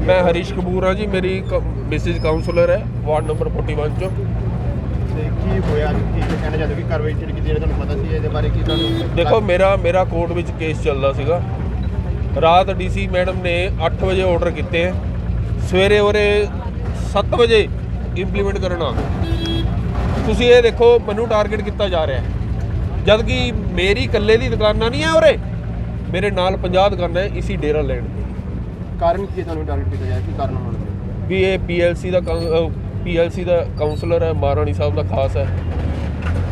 मैं हरीश कपूर हाँ जी, मेरी मिसिज काउंसलर है वार्ड नंबर 41 चो। देखो मेरा कोर्ट में केस चलता सीगा। रात डीसी मैडम ने 8 बजे ऑर्डर किए हैं, सवेरे उरे 7 बजे इंप्लीमेंट करना। तुसी ये देखो मैनू टारगेट किया जा रहा है, जबकि मेरी कल्ले की दुकाना नहीं है उरे, मेरे नाल 50 दुकाना है इसी डेरा लैंड की। कारण की टारगेट किया जाए कि कारण भी ये PLC का काउंसलर है, महाराणी साहब का खास है।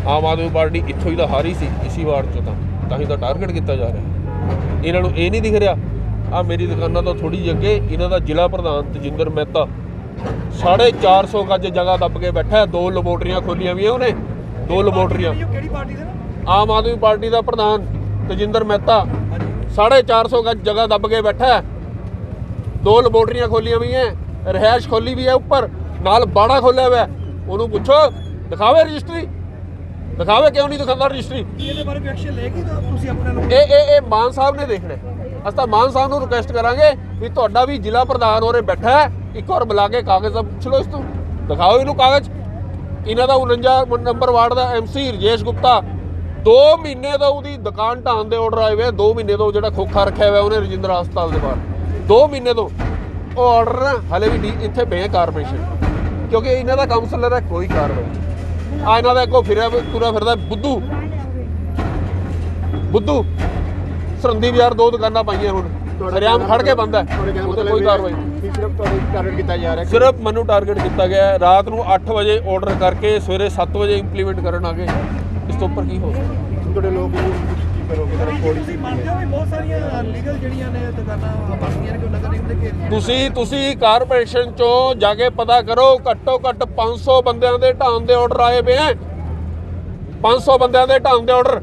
आम आदमी पार्टी इत्थों ही तो हारी सी इसी वार्ड चो, ताही तो टारगेट किया जा रहा है। इन्हों ये नहीं दिख रहा, मेरी दुकाना तो थोड़ी जी अगे इन्हों का जिला प्रधान तजिंदर मेहता 450 गज जगह दब के बैठा है। 2 लबोटरियां खोलियां भी उन्हें, 2 लबोटरियां। आम आदमी पार्टी का प्रधान तजिंदर मेहता 450 गज जगह दब के बैठा है। 2 लबोटरियां खोलियां भी हैं, रिहायश खोली भी है, उपर नाल बाड़ा खोलिया हुआ है। उन्होंने पूछो दिखावे रजिस्ट्री, दिखावे क्यों नहीं दिखाता रजिस्ट्री। ये मान साहब ने देखना है। अस तो मान साहब को रिक्वेस्ट करांगे भी तुहाडा भी जिला प्रधान हो बैठा है, एक और बुला के कागज़ पूछ लो, इस तू दिखाओ इनू कागज़। इन्हों का 49 नंबर वार्ड का MC राजेश गुप्ता 2 महीने तो उसकी दुकान ढाण के ऑर्डर आए हुए, 2 महीने तो जो खोखा रखा हुआ उन्हें रजिंद्रा हस्पताल के बाहर 2 महीने तो वो ऑर्डर ना हले भी इतने पे कारपोरेशन, क्योंकि इन्हों का काउंसलर है कोई कार्रवाई। इन्हों का अगों फिर तुरा फिरदा बुद्धू सरहदी बाजार 2 दुकाना पाइया हूँ, सरेआम खड़ के बंद है, कोई कार्रवाई। सिर्फ मैनू टारगेट किया गया है। रात को 8 बजे ऑर्डर करके सवेरे 7 बजे इंप्लीमेंट करन आ गए। इस तो उपर की हो तुसी कारपोरेशन चो जाके पता करो, घट्टो घट्ट 500 बंदियां दे ढाण दे ऑर्डर आए पे हैं। 500 बंदियां दे ढाण दे ऑर्डर,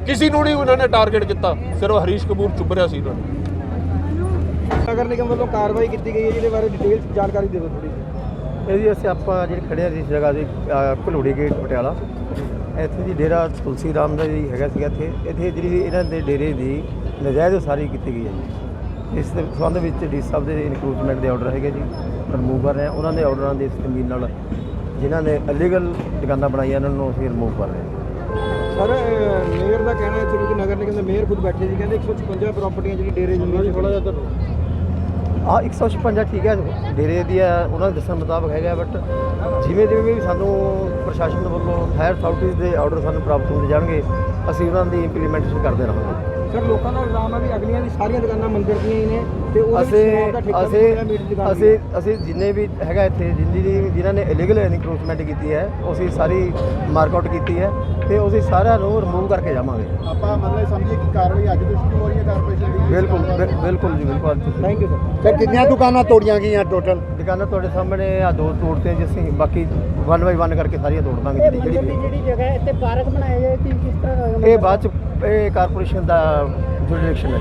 किसी को नहीं उन्होंने टारगेट किया, सिर्फ हरीश कपूर चुप रहा सी। नगर निगम वालों कार्रवाई की गई है, जिहदे बारे डिटेल जानकारी दे दो थोड़ी। जी ਅਸੀਂ ਆਪਾਂ ਜਿਹੜੇ ਖੜੇ ਹਾਂ ਜਿਸ ਜਗ੍ਹਾ ਦੀ ਘਲੂੜੀ ਗੇਟ ਪਟਿਆਲਾ, ਇੱਥੇ ਜੀ ਡੇਰਾ ਤੁਲਸੀ ਰਾਮ ਦਾ ਜੀ ਹੈਗਾ ਸੀਗਾ। ਇੱਥੇ ਜਿਹੜੀ ਇਹਨਾਂ ਦੇ ਡੇਰੇ ਦੀ ਨਜਾਇਜ਼ ਉਸਾਰੀ ਕੀਤੀ ਗਈ ਹੈ ਜੀ। ਇਸ ਦੇ ਸੰਬੰਧ ਵਿੱਚ ਡੀ ਸਾਹਿਬ ਦੇ ਇਨਕਰੂਜਮੈਂਟ ਦੇ ਆਰਡਰ ਹੈਗੇ ਜੀ, ਰਿਮੂਵ ਕਰ ਰਹੇ ਹਾਂ। ਉਹਨਾਂ ਦੇ ਆਰਡਰਾਂ ਦੇ ਤਮੀਨ ਨਾਲ ਜਿਨ੍ਹਾਂ ਨੇ ਇਲੀਗਲ ਦੁਕਾਨਾਂ ਬਣਾਈਆਂ ਉਹਨਾਂ ਨੂੰ ਅਸੀਂ ਰਿਮੂਵ ਕਰ ਰਹੇ ਹਾਂ। ਸਰ ਮੇਅਰ ਦਾ ਕਹਿਣਾ ਹੈ ਕਿ ਨਗਰ ਨਿਗਮ ਦੇ ਮੇਅਰ ਖੁਦ ਬੈਠੇ ਸੀ, ਕਹਿੰਦੇ 156 ਪ੍ਰਾਪਰਟੀਆਂ ਜਿਹੜੀ ਡੇਰੇ ਜ਼ਮੀਨ ਥੋੜਾ ਜਿਹਾ ਤੁਹਾਨੂੰ 156 ਠੀਕ ਹੈ ਡੇਰੇ ਦੀ ਹੈ, ਉਹਨਾਂ ਦੇ ਦੱਸਣ ਮੁਤਾਬਕ ਹੈਗਾ। ਬਟ ਜਿਵੇਂ ਵੀ ਸਾਨੂੰ ਪ੍ਰਸ਼ਾਸਨ ਵੱਲੋਂ ਹਾਇਰ ਅਥਾਰਟੀਜ਼ ਦੇ ਆਰਡਰ ਸਾਨੂੰ ਪ੍ਰਾਪਤ ਹੁੰਦੇ ਜਾਣਗੇ, ਅਸੀਂ ਉਹਨਾਂ ਦੀ ਇੰਪਲੀਮੈਂਟੇਸ਼ਨ ਕਰਦੇ ਰਹਾਂਗੇ। ਸਰ ਲੋਕਾਂ ਦਾ ਇਲਜ਼ਾਮ ਹੈ ਵੀ ਅਗਲੀਆਂ ਦੀ ਸਾਰੀਆਂ ਦੁਕਾਨਾਂ ਮੰਦਿਰ ਦੀਆਂ ਹੀ ਨੇ ਤੇ ਅਸੀਂ ਜਿੰਨੇ ਵੀ ਹੈਗਾ ਇੱਥੇ ਜਿਨ੍ਹਾਂ ਨੇ ਇਲੀਗਲ ਇਨਕਰੋਚਮੈਂਟ ਕੀਤੀ ਹੈ, ਅਸੀਂ ਸਾਰੀ ਮਾਰਕਆਊਟ ਕੀਤੀ ਹੈ ਤੇ ਅਸੀਂ ਸਾਰਿਆਂ ਨੂੰ ਰਿਮੂਵ ਕਰਕੇ ਜਾਵਾਂਗੇ। ਆਪਾਂ ਮਤਲਬ ਸਮਝੀਏ ਕਿ ਕਾਰਵਾਈ ਅੱਜ ਤੋਂ ਸ਼ੁਰੂ ਹੋ ਰਹੀ ਹੈ ਕਾਰਪੋਰੇਸ਼ਨ ਦੀ। ਬਿਲकुल ਜੀ, ਬਿਲकुल। Thank you sir. ਕਿੰਨੀਆਂ ਦੁਕਾਨਾਂ ਤੋੜੀਆਂ ਗਈਆਂ ਟੋਟਲ? ਦੁਕਾਨਾਂ ਤੁਹਾਡੇ ਸਾਹਮਣੇ ਆ 2 ਤੋੜਤੇ ਜੀ, ਅਸੀਂ ਬਾਕੀ 1 ਬਾਈ 1 ਕਰਕੇ ਸਾਰੀਆਂ ਤੋੜ ਦਾਂਗੇ। ਜਿਹੜੀ ਜਗ੍ਹਾ ਹੈ ਇੱਥੇ ਪਾਰਕ ਬਣਾਇਆ ਜਾਏ ਕਿ ਕਿਸ ਤਰ੍ਹਾਂ? ਇਹ ਬਾਅਦ ਚ ਇਹ ਕਾਰਪੋਰੇਸ਼ਨ ਦਾ ਜੋ ਡਾਇਰੈਕਸ਼ਨ ਹੈ।